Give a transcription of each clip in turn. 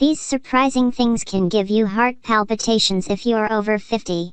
These surprising things can give you heart palpitations if you're over 50.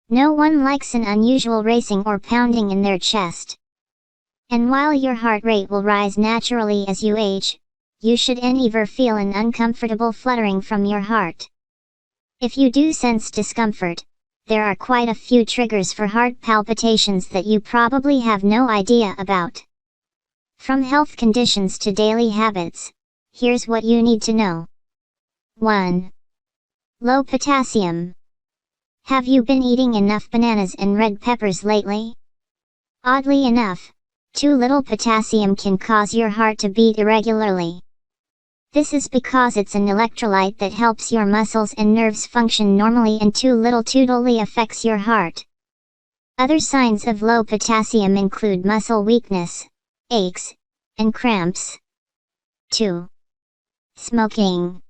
No one likes an unusual racing or pounding in their chest. And while your heart rate will rise naturally as you age, you should never feel an uncomfortable fluttering from your heart. If you do sense discomfort, there are quite a few triggers for heart palpitations that you probably have no idea about. From health conditions to daily habits, here's what you need to know. 1. Low potassium. Have you been eating enough bananas and red peppers lately? Oddly enough, too little potassium can cause your heart to beat irregularly. This is because it's an electrolyte that helps your muscles and nerves function normally, and too little totally affects your heart. Other signs of low potassium include muscle weakness, aches, and cramps. 2. Smoking.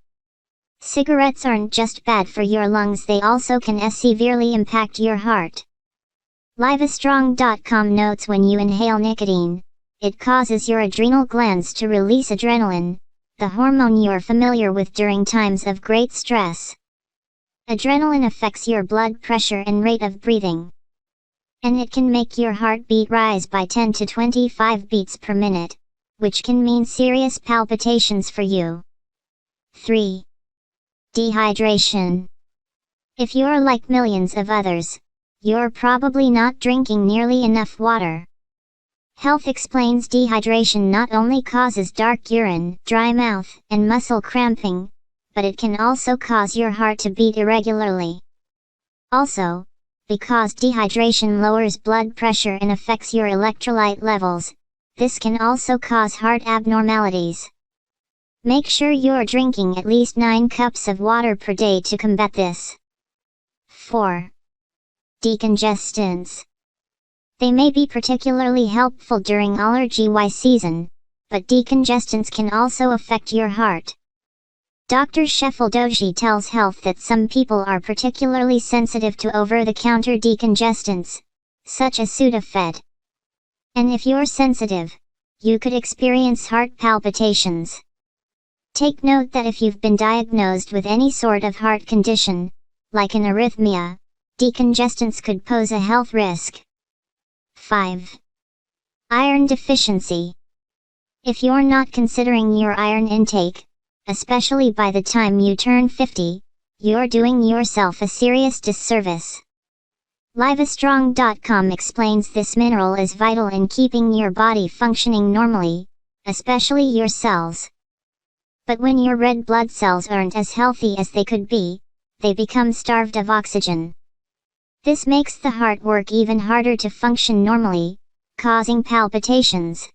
Cigarettes aren't just bad for your lungs, they also can severely impact your heart. Livestrong.com notes when you inhale nicotine, it causes your adrenal glands to release adrenaline, the hormone you're familiar with during times of great stress. Adrenaline affects your blood pressure and rate of breathing, and it can make your heartbeat rise by 10 to 25 beats per minute, which can mean serious palpitations for you. 3. Dehydration. If you're like millions of others, you're probably not drinking nearly enough water. Health explains dehydration not only causes dark urine, dry mouth, and muscle cramping, but it can also cause your heart to beat irregularly. Also, because dehydration lowers blood pressure and affects your electrolyte levels, this can also cause heart abnormalities. Make sure you're drinking at least 9 cups of water per day to combat this. 4. Decongestants. They may be particularly helpful during allergy season, but decongestants can also affect your heart. Dr. Sheffield Doshi tells Health that some people are particularly sensitive to over-the-counter decongestants, such as Sudafed. And if you're sensitive, you could experience heart palpitations. Take note that if you've been diagnosed with any sort of heart condition, like an arrhythmia, decongestants could pose a health risk. 5. Iron deficiency. If you're not considering your iron intake, especially by the time you turn 50, you're doing yourself a serious disservice. Livestrong.com explains this mineral is vital in keeping your body functioning normally, especially your cells. But when your red blood cells aren't as healthy as they could be, they become starved of oxygen. This makes the heart work even harder to function normally, causing palpitations.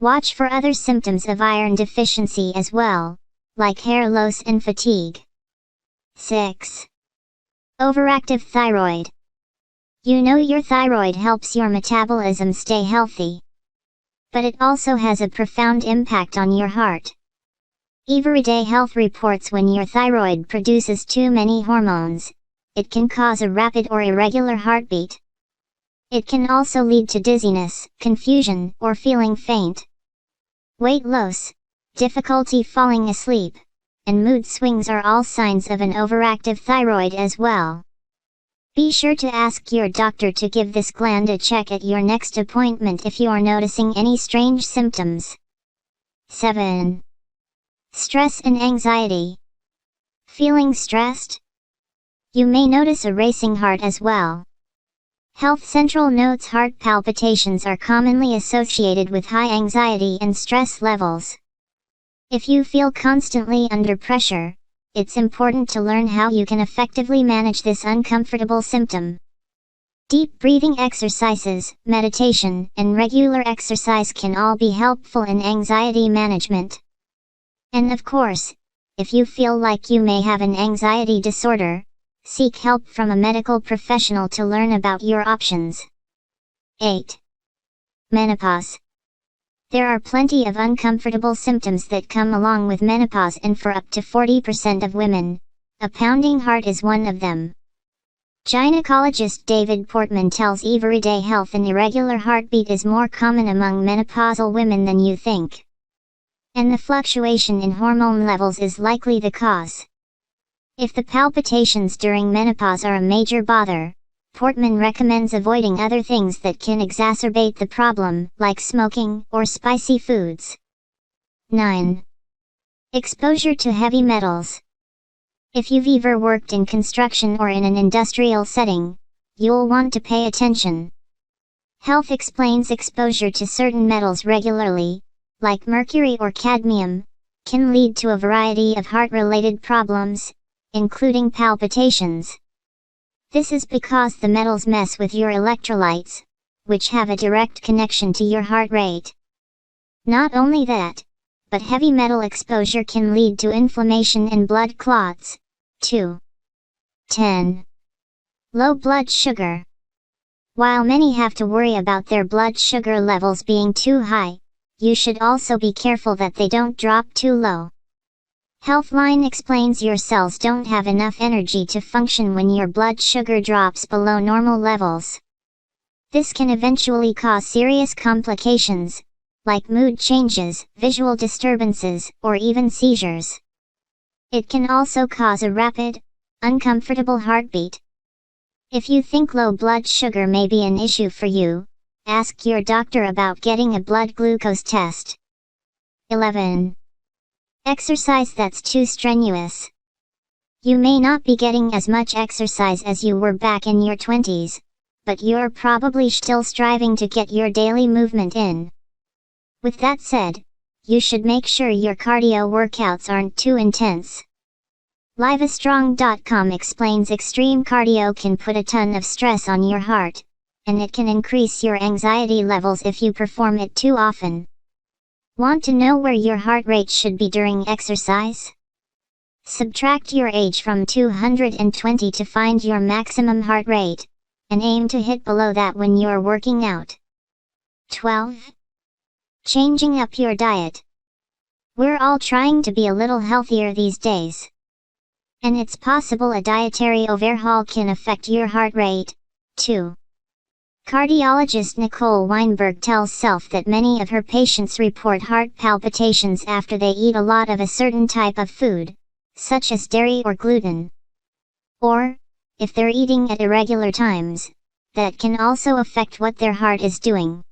Watch for other symptoms of iron deficiency as well, like hair loss and fatigue. 6. Overactive thyroid. You know your thyroid helps your metabolism stay healthy, but it also has a profound impact on your heart. Everyday Health reports when your thyroid produces too many hormones, it can cause a rapid or irregular heartbeat. It can also lead to dizziness, confusion, or feeling faint. Weight loss, difficulty falling asleep, and mood swings are all signs of an overactive thyroid as well. Be sure to ask your doctor to give this gland a check at your next appointment if you're noticing any strange symptoms. 7. Stress and anxiety. Feeling stressed? You may notice a racing heart as well. Health Central notes heart palpitations are commonly associated with high anxiety and stress levels. If you feel constantly under pressure, it's important to learn how you can effectively manage this uncomfortable symptom. Deep breathing exercises, meditation, and regular exercise can all be helpful in anxiety management. And of course, if you feel like you may have an anxiety disorder, seek help from a medical professional to learn about your options. 8. Menopause. There are plenty of uncomfortable symptoms that come along with menopause, and for up to 40% of women, a pounding heart is one of them. Gynecologist David Portman tells Everyday Health an irregular heartbeat is more common among menopausal women than you think. and the fluctuation in hormone levels is likely the cause. If the palpitations during menopause are a major bother, Portman recommends avoiding other things that can exacerbate the problem, like smoking or spicy foods. 9. Exposure to heavy metals. If you've ever worked in construction or in an industrial setting, you'll want to pay attention. Health explains exposure to certain metals regularly, like mercury or cadmium, can lead to a variety of heart-related problems, including palpitations. This is because the metals mess with your electrolytes, which have a direct connection to your heart rate. Not only that, but heavy metal exposure can lead to inflammation and blood clots, too. 10. Low blood sugar. While many have to worry about their blood sugar levels being too high, you should also be careful that they don't drop too low. Healthline explains your cells don't have enough energy to function when your blood sugar drops below normal levels. This can eventually cause serious complications, like mood changes, visual disturbances, or even seizures. It can also cause a rapid, uncomfortable heartbeat. If you think low blood sugar may be an issue for you, ask your doctor about getting a blood glucose test. 11. Exercise that's too strenuous. You may not be getting as much exercise as you were back in your 20s, but you're probably still striving to get your daily movement in. With that said, you should make sure your cardio workouts aren't too intense. about.From explains extreme cardio can put a ton of stress on your heart, and it can increase your anxiety levels if you perform it too often. Want to know where your heart rate should be during exercise? Subtract your age from 220 to find your maximum heart rate, and aim to hit below that when you're working out. 12. Changing up your diet. We're all trying to be a little healthier these days. And it's possible a dietary overhaul can affect your heart rate, too. Cardiologist Nicole Weinberg tells Self that many of her patients report heart palpitations after they eat a lot of a certain type of food, such as dairy or gluten. Or, if they're eating at irregular times, that can also affect what their heart is doing.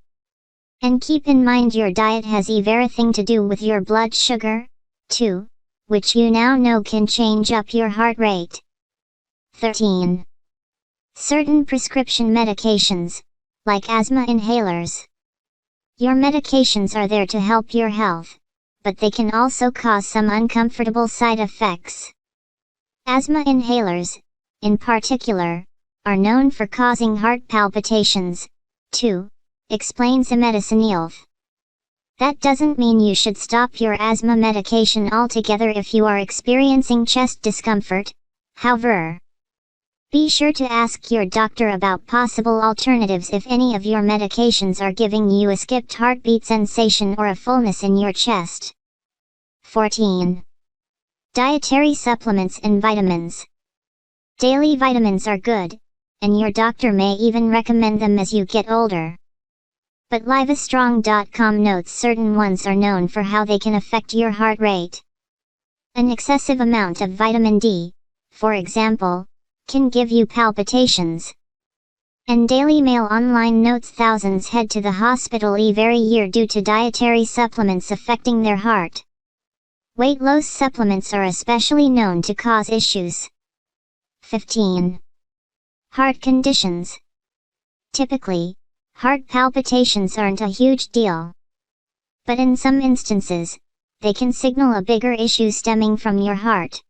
And keep in mind your diet has everything to do with your blood sugar, too, which you now know can change up your heart rate. 13. Certain prescription medications, like asthma inhalers. Your medications are there to help your health, but they can also cause some uncomfortable side effects. Asthma inhalers, in particular, are known for causing heart palpitations, too, explains a medicine elf. That doesn't mean you should stop your asthma medication altogether if you are experiencing chest discomfort, however. Be sure to ask your doctor about possible alternatives if any of your medications are giving you a skipped heartbeat sensation or a fullness in your chest. 14. Dietary supplements and vitamins. Daily vitamins are good, and your doctor may even recommend them as you get older. But about.From notes certain ones are known for how they can affect your heart rate. An excessive amount of vitamin D, for example, can give you palpitations. And Daily Mail Online notes thousands head to the hospital every year due to dietary supplements affecting their heart. Weight loss supplements are especially known to cause issues. 15. Heart conditions. Typically, heart palpitations aren't a huge deal. But in some instances, they can signal a bigger issue stemming from your heart.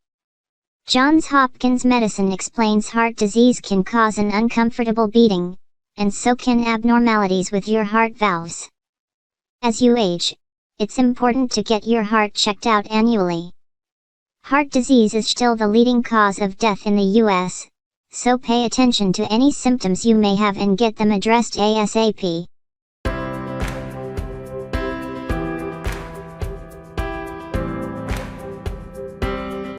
Johns Hopkins Medicine explains heart disease can cause an uncomfortable beating, and so can abnormalities with your heart valves. As you age, it's important to get your heart checked out annually. Heart disease is still the leading cause of death in the US, so pay attention to any symptoms you may have and get them addressed ASAP.